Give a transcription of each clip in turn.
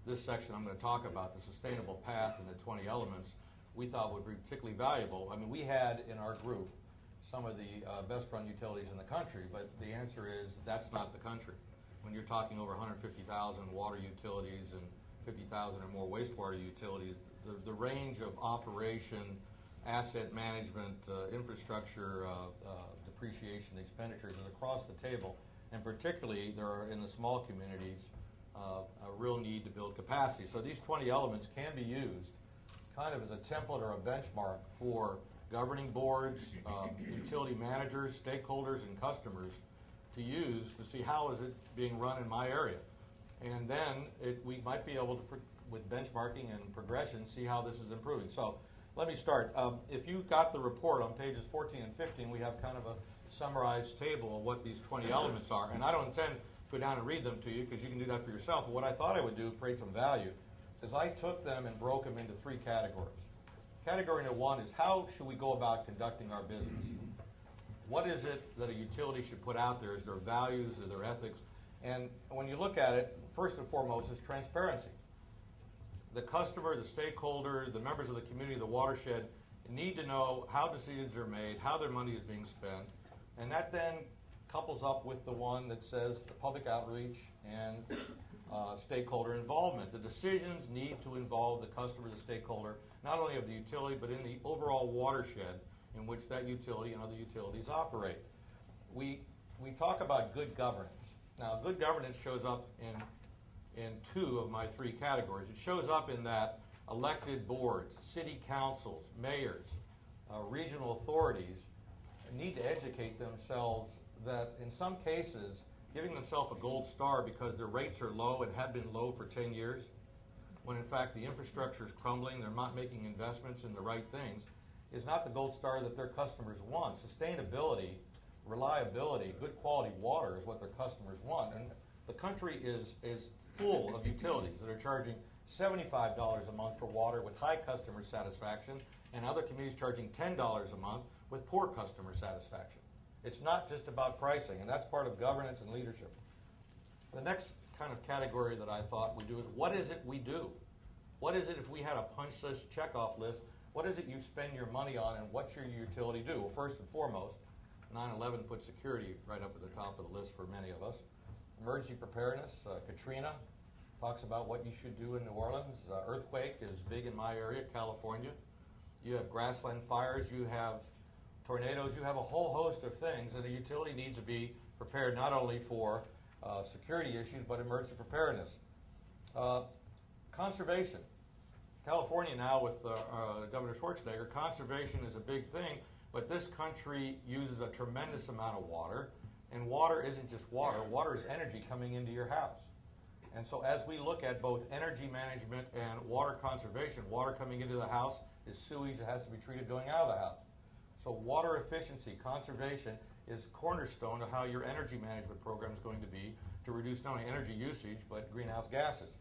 this section I'm going to talk about, the sustainable path and the 20 elements, we thought would be particularly valuable. I mean, we had in our group some of the best run utilities in the country, but the answer is that's not the country. When you're talking over 150,000 water utilities and 50,000 or more wastewater utilities, the range of operation, asset management, infrastructure, depreciation expenditures is across the table, and particularly there are in the small communities a real need to build capacity. So these 20 elements can be used kind of as a template or a benchmark for governing boards, utility managers, stakeholders, and customers to use to see how is it being run in my area. And then we might be able to, with benchmarking and progression, see how this is improving. So let me start. If you got the report on pages 14 and 15, we have kind of a summarized table of what these 20 elements are. And I don't intend to go down and read them to you because you can do that for yourself. But what I thought I would do, create some value, is I took them and broke them into 3 categories. Category number 1 is how should we go about conducting our business? What is it that a utility should put out there? Is their values or their ethics? And when you look at it, first and foremost is transparency. The customer, the stakeholder, the members of the community, the watershed need to know how decisions are made, how their money is being spent, and that then couples up with the one that says the public outreach and stakeholder involvement. The decisions need to involve the customer, the stakeholder, not only of the utility, but in the overall watershed in which that utility and other utilities operate. We talk about good governance. Now, good governance shows up in 2 of my 3 categories. It shows up in that elected boards, city councils, mayors, regional authorities need to educate themselves that in some cases, giving themselves a gold star because their rates are low and have been low for 10 years, when in fact the infrastructure is crumbling, they're not making investments in the right things, is not the gold star that their customers want. Sustainability, reliability, good quality water is what their customers want. And the country is full of utilities that are charging $75 a month for water with high customer satisfaction, and other communities charging $10 a month with poor customer satisfaction. It's not just about pricing, and that's part of governance and leadership. The next kind of category that I thought we'd do is what is it we do? What is it if we had a punch list, checkoff list, what is it you spend your money on and what's your utility do? Well, first and foremost, 9/11 put security right up at the top of the list for many of us. Emergency preparedness, Katrina talks about what you should do in New Orleans. Earthquake is big in my area, California. You have grassland fires, you have tornadoes, you have a whole host of things, and a utility needs to be prepared not only for security issues, but emergency preparedness. Conservation. California now with Governor Schwarzenegger, conservation is a big thing, but this country uses a tremendous amount of water, and water isn't just water. Water is energy coming into your house. And so as we look at both energy management and water conservation, water coming into the house is sewage that has to be treated going out of the house. So water efficiency, conservation is cornerstone of how your energy management program is going to be to reduce not only energy usage, but greenhouse gases.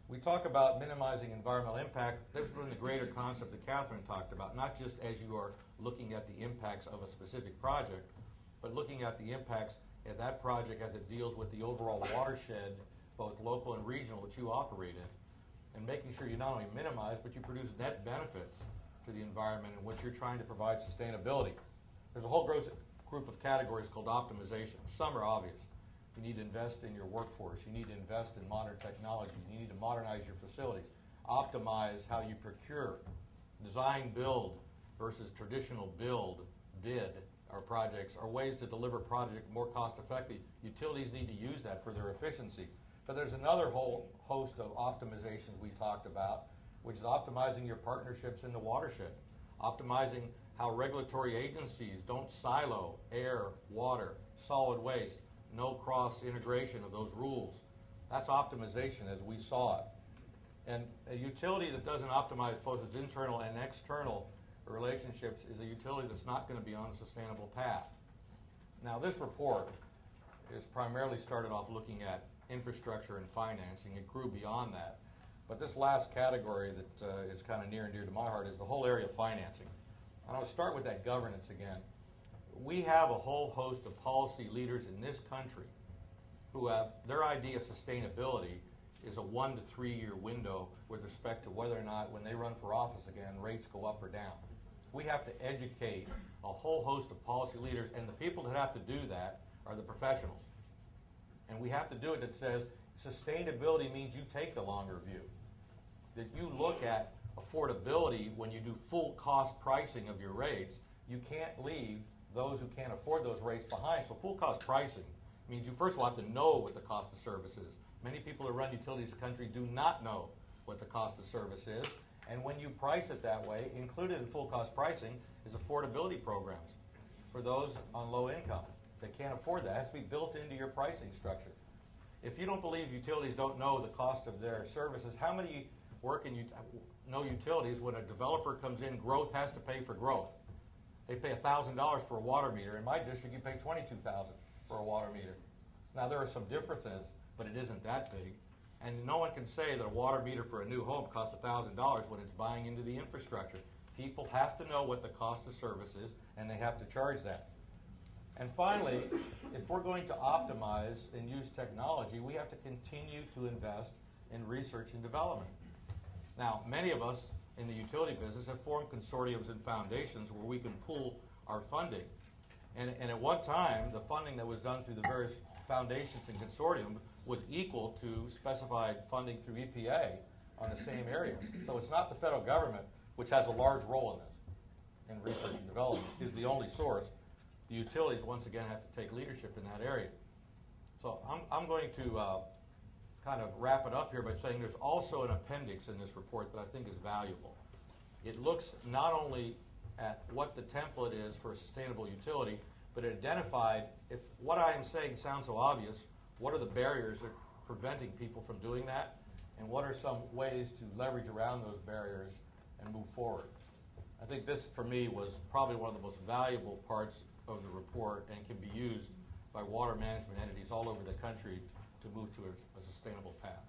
We talk about minimizing environmental impact. This is one of the greater concept that Catherine talked about, not just as you are looking at the impacts of a specific project, but looking at the impacts of that project as it deals with the overall watershed, both local and regional, that you operate in, and making sure you not only minimize, but you produce net benefits to the environment in which you're trying to provide sustainability. There's a whole group of categories called optimization. Some are obvious. You need to invest in your workforce. You need to invest in modern technology. You need to modernize your facilities. Optimize how you procure. Design build versus traditional build, bid, or projects are ways to deliver projects more cost effective. Utilities need to use that for their efficiency. But there's another whole host of optimizations we talked about, which is optimizing your partnerships in the watershed, optimizing how regulatory agencies don't silo air, water, solid waste, no cross-integration of those rules. That's optimization as we saw it. And a utility that doesn't optimize both its internal and external relationships is a utility that's not going to be on a sustainable path. Now, this report is primarily started off looking at infrastructure and financing. It grew beyond that. But this last category that is kind of near and dear to my heart is the whole area of financing. And I'll start with that governance again. We have a whole host of policy leaders in this country who have their idea of sustainability is a 1 to 3 year window with respect to whether or not, when they run for office again, rates go up or down. We have to educate a whole host of policy leaders, and the people that have to do that are the professionals. And we have to do it that says sustainability means you take the longer view, that you look at affordability when you do full cost pricing of your rates. You can't leave those who can't afford those rates behind. So full cost pricing means you first of all have to know what the cost of service is. Many people who run utilities in the country do not know what the cost of service is. And when you price it that way, included in full cost pricing is affordability programs for those on low income that can't afford that. It has to be built into your pricing structure. If you don't believe utilities don't know the cost of their services, how many work in know utilities when a developer comes in, growth has to pay for growth? They pay $1,000 for a water meter. In my district, you pay $22,000 for a water meter. Now, there are some differences, but it isn't that big. And no one can say that a water meter for a new home costs $1,000 when it's buying into the infrastructure. People have to know what the cost of service is, and they have to charge that. And finally, if we're going to optimize and use technology, we have to continue to invest in research and development. Now, many of us in the utility business have formed consortiums and foundations where we can pool our funding. And at one time, the funding that was done through the various foundations and consortium was equal to specified funding through EPA on the same areas. So it's not the federal government, which has a large role in this, in research and development, is the only source. The utilities, once again, have to take leadership in that area. So I'm going to kind of wrap it up here by saying there's also an appendix in this report that I think is valuable. It looks not only at what the template is for a sustainable utility, but it identified, if what I am saying sounds so obvious, what are the barriers that are preventing people from doing that, and what are some ways to leverage around those barriers and move forward. I think this, for me, was probably one of the most valuable parts of the report and can be used by water management entities all over the country to move to a sustainable path.